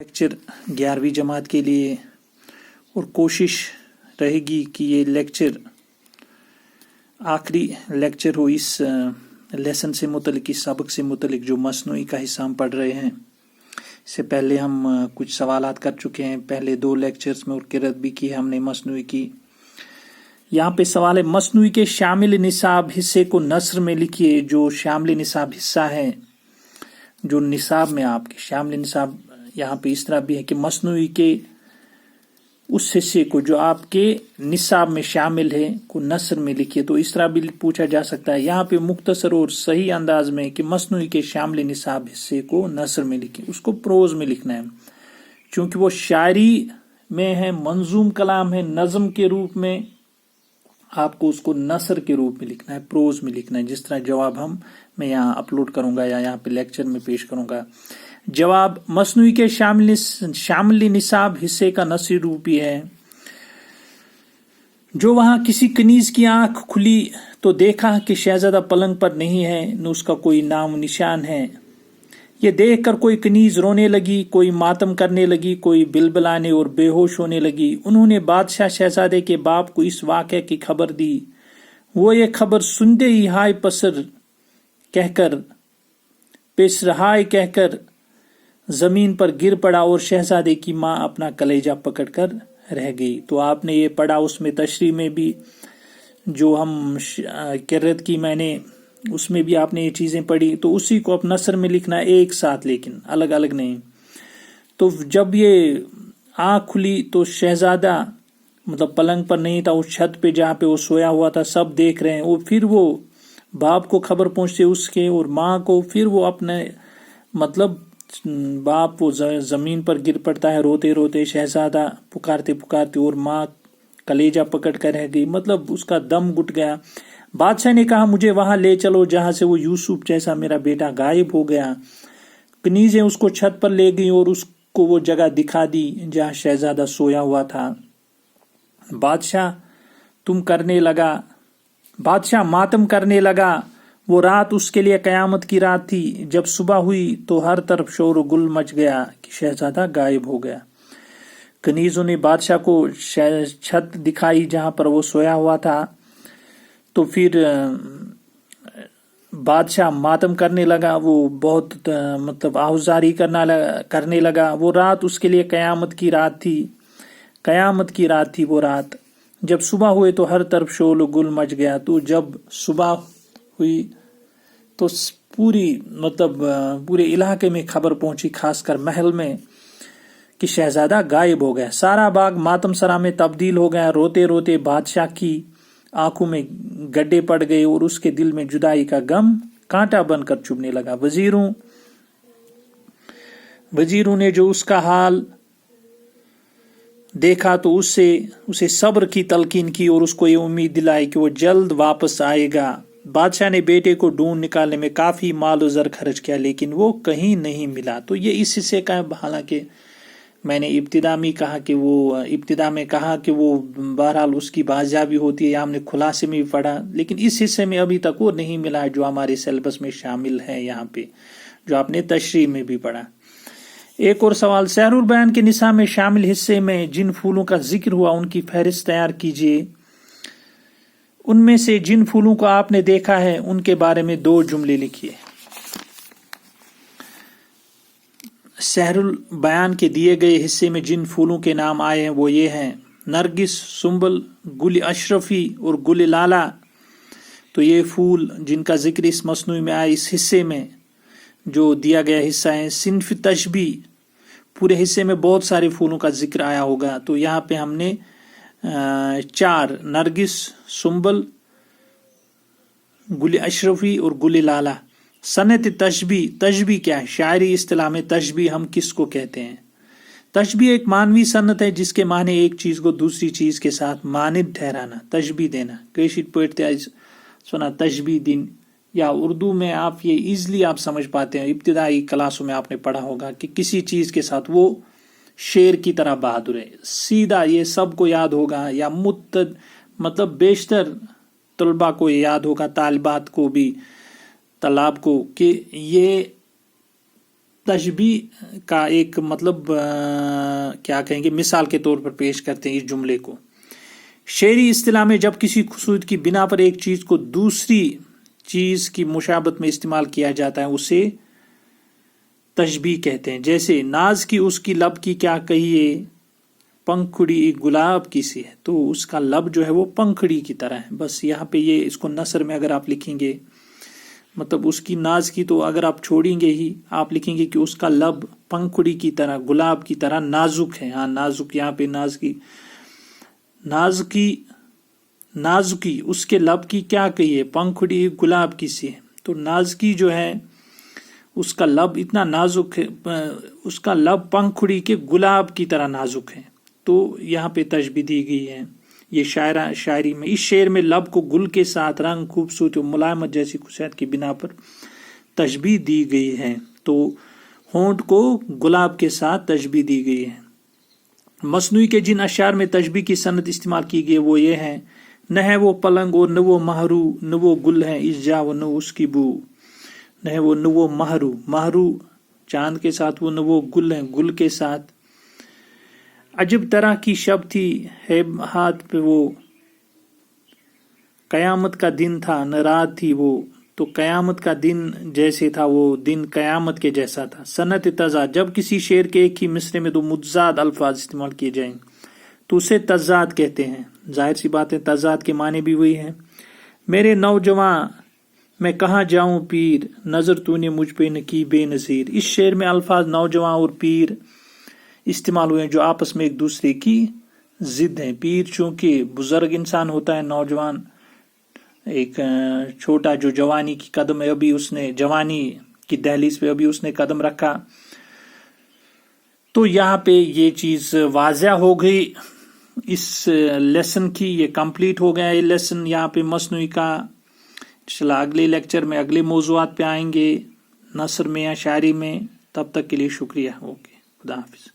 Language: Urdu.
لیکچر 11ویں جماعت کے لیے، اور کوشش رہے گی کہ یہ لیکچر آخری لیکچر ہو اس لیسن سے متعلق، اس سبق سے متعلق جو مصنوعی کا حصہ ہم پڑھ رہے ہیں۔ اس سے پہلے ہم کچھ سوالات کر چکے ہیں پہلے 2 لیکچرز میں، اور قرأت بھی کی ہم نے مصنوعی کی۔ یہاں پہ سوال ہے، مصنوعی کے شامل نصاب حصے کو نثر میں لکھیے۔ جو شامل نصاب حصہ ہے، جو نصاب میں آپ کے شامل نصاب، یہاں پہ اس طرح بھی ہے کہ مصنوعی کے اس حصے کو جو آپ کے نصاب میں شامل ہے کو نثر میں لکھیے۔ تو اس طرح بھی پوچھا جا سکتا ہے۔ یہاں پہ مختصر اور صحیح انداز میں کہ مصنوعی کے شامل نصاب حصے کو نثر میں لکھیں، اس کو پروز میں لکھنا ہے، چونکہ وہ شاعری میں ہے، منظوم کلام ہے، نظم کے روپ میں، آپ کو اس کو نثر کے روپ میں لکھنا ہے، پروز میں لکھنا ہے، جس طرح جواب میں یہاں اپلوڈ کروں گا یا یہاں پہ لیکچر میں پیش کروں گا۔ جواب، مصنوعی کے شامل نصاب حصے کا نثری روپ یہ ہے: جو وہاں کسی کنیز کی آنکھ کھلی تو دیکھا کہ شہزادہ پلنگ پر نہیں ہے، نہ اس کا کوئی نام و نشان ہے۔ یہ دیکھ کر کوئی کنیز رونے لگی، کوئی ماتم کرنے لگی، کوئی بلبلانے اور بے ہوش ہونے لگی۔ انہوں نے بادشاہ شہزادے کے باپ کو اس واقعے کی خبر دی۔ وہ یہ خبر سنتے ہی ہائے پسر کہہ کر زمین پر گر پڑا، اور شہزادے کی ماں اپنا کلیجہ پکڑ کر رہ گئی۔ تو آپ نے یہ پڑھا، اس میں تشریح میں بھی جو ہم قرأت کی میں نے، اس میں بھی آپ نے یہ چیزیں پڑھی۔ تو اسی کو اب نثر میں لکھنا ہے ایک ساتھ، لیکن الگ الگ نہیں۔ تو جب یہ آنکھ کھلی تو شہزادہ مطلب پلنگ پر نہیں تھا، اس چھت پہ جہاں پہ وہ سویا ہوا تھا، سب دیکھ رہے ہیں۔ اور پھر وہ باپ کو خبر پہنچتی اس کے اور ماں کو، پھر وہ اپنے مطلب باپ وہ زمین پر گر پڑتا ہے روتے روتے، شہزادہ پکارتے پکارتے، اور ماں کلیجہ پکڑ کر رہ گئی، مطلب اس کا دم گھٹ گیا۔ بادشاہ نے کہا، مجھے وہاں لے چلو جہاں سے وہ یوسف جیسا میرا بیٹا غائب ہو گیا۔ کنیزیں اس کو چھت پر لے گئیں اور اس کو وہ جگہ دکھا دی جہاں شہزادہ سویا ہوا تھا۔ بادشاہ ماتم کرنے لگا۔ وہ رات اس کے لیے قیامت کی رات تھی۔ جب صبح ہوئی تو ہر طرف شور و گل مچ گیا کہ شہزادہ غائب ہو گیا۔ کنیزوں نے بادشاہ کو چھت دکھائی جہاں پر وہ سویا ہوا تھا۔ تو پھر بادشاہ ماتم کرنے لگا، وہ بہت مطلب آہوزاری کرنے لگا۔ وہ رات اس کے لیے قیامت کی رات تھی وہ رات۔ جب صبح ہوئے تو ہر طرف شور و گل مچ گیا۔ تو جب صبح ہوئی تو پورے علاقے میں خبر پہنچی، خاص کر محل میں، کہ شہزادہ غائب ہو گیا۔ سارا باغ ماتم سرا میں تبدیل ہو گیا۔ روتے روتے بادشاہ کی آنکھوں میں گڈھے پڑ گئے اور اس کے دل میں جدائی کا غم کانٹا بن کر چبھنے لگا۔ وزیروں نے جو اس کا حال دیکھا تو اسے صبر کی تلقین کی اور اس کو یہ امید دلائی کہ وہ جلد واپس آئے گا۔ بادشاہ نے بیٹے کو ڈھونڈ نکالنے میں کافی مال و زر خرچ کیا، لیکن وہ کہیں نہیں ملا۔ تو یہ اس حصے کا ہے، حالانکہ میں نے ابتدا میں کہا کہ وہ بہرحال اس کی بازیابی ہوتی ہے، یا ہم نے خلاصے میں بھی پڑھا، لیکن اس حصے میں ابھی تک وہ نہیں ملا ہے جو ہمارے سیلیبس میں شامل ہے، یہاں پہ جو آپ نے تشریح میں بھی پڑھا۔ ایک اور سوال، سحر البیان کے نصاب میں شامل حصے میں جن پھولوں کا ذکر ہوا ان کی فہرست تیار کیجیے۔ ان میں سے جن پھولوں کو آپ نے دیکھا ہے ان کے بارے میں 2 جملے لکھیے۔ سحر البیان کے دیے گئے حصے میں جن پھولوں کے نام آئے ہیں وہ یہ ہیں: نرگس، سنبل، گل اشرفی اور گل لالہ۔ تو یہ پھول جن کا ذکر اس مصنوعی میں آئے، اس حصے میں جو دیا گیا حصہ ہے۔ صنف تشبیہ، پورے حصے میں بہت سارے پھولوں کا ذکر آیا ہوگا، تو یہاں پہ ہم نے 4: نرگس، سنبل، گل اشرفی اور گل لالہ۔ صنعت تشبیہ کیا ہے؟ شاعری اصطلاح میں تشبیہ ہم کس کو کہتے ہیں؟ تشبیہ ایک معنوی صنعت ہے جس کے معنی ایک چیز کو دوسری چیز کے ساتھ مانند ٹھہرانا، تشبیہ دینا۔ کیشت پڑھتے سنا تشبیہ دن، یا اردو میں آپ یہ ایزلی آپ سمجھ پاتے ہیں، ابتدائی کلاسوں میں آپ نے پڑھا ہوگا کہ کسی چیز کے ساتھ وہ شیر کی طرح بہادر ہے، سیدھا یہ سب کو یاد ہوگا، یا مطلب بیشتر طلباء کو یاد ہوگا، طالبات کو بھی، طلاب کو، کہ یہ تشبیہ کا ایک مطلب کیا کہیں گے، مثال کے طور پر پیش کرتے ہیں اس جملے کو. شعری اصطلاح میں جب کسی خصوصیت کی بنا پر ایک چیز کو دوسری چیز کی مشابہت میں استعمال کیا جاتا ہے اسے تشبیہ کہتے ہیں. جیسے ناز کی اس کی لب کی کیا کہیے، پنکھڑی گلاب کی سی ہے. تو اس کا لب جو ہے وہ پنکھڑی کی طرح ہے. بس یہاں پہ یہ اس کو نثر میں اگر آپ لکھیں گے، مطلب اس کی ناز کی، تو اگر آپ چھوڑیں گے ہی، آپ لکھیں گے کہ اس کا لب پنکھڑی کی طرح، گلاب کی طرح نازک ہے. ہاں نازک، یہاں پہ نازکی اس کے لب کی کیا کہیے، پنکھڑی گلاب کی سی ہے. تو نازکی جو ہے اس کا لب اتنا نازک ہے، اس کا لب پنکھڑی کے گلاب کی طرح نازک ہے. تو یہاں پہ تشبیہ دی گئی ہے. یہ شاعری میں، اس شعر میں لب کو گل کے ساتھ رنگ، خوبصورتی و ملائمت جیسی خصوصیات کی بنا پر تشبیہ دی گئی ہے. تو ہونٹ کو گلاب کے ساتھ تشبیہ دی گئی ہے. مصنوعی کے جن اشعار میں تشبیہ کی صنعت استعمال کی گئی وہ یہ ہیں: نہ ہے وہ پلنگ اور نہ وہ مہرو، نہ وہ گل ہے اس جا و نہ اس کی بو. نہ ہے وہ، نہ وہ مہرو چاند کے ساتھ، وہ نہ وہ گل ہے گل کے ساتھ. عجب طرح کی شب تھی ہے ہاتھ پہ وہ، قیامت کا دن تھا نہ رات تھی وہ. تو قیامت کا دن جیسے تھا وہ دن قیامت کے جیسا تھا. صنعت تضاد، جب کسی شعر کے ایک ہی مصرے میں دو متضاد الفاظ استعمال کیے جائیں تو اسے تضاد کہتے ہیں. ظاہر سی بات ہے تضاد کے معنی بھی وہی ہیں. میرے نوجواں میں کہاں جاؤں پیر، نظر تو نے مجھ پہ نہ کی بے نظیر. اس شعر میں الفاظ نوجواں اور پیر استعمال ہوئے ہیں جو آپس میں ایک دوسرے کی ضد ہیں. پیر چونکہ بزرگ انسان ہوتا ہے، نوجوان ایک چھوٹا جو جوانی کی قدم ہے، ابھی اس نے جوانی کی دہلیز پہ ابھی اس نے قدم رکھا. تو یہاں پہ یہ چیز واضح ہو گئی اس لیسن کی. یہ کمپلیٹ ہو گیا یہ لیسن یہاں پہ مصنوعی کا. چلا اگلے لیکچر میں اگلے موضوعات پہ آئیں گے، نثر میں یا شاعری میں. تب تک کے لیے شکریہ. اوکے، خدا حافظ.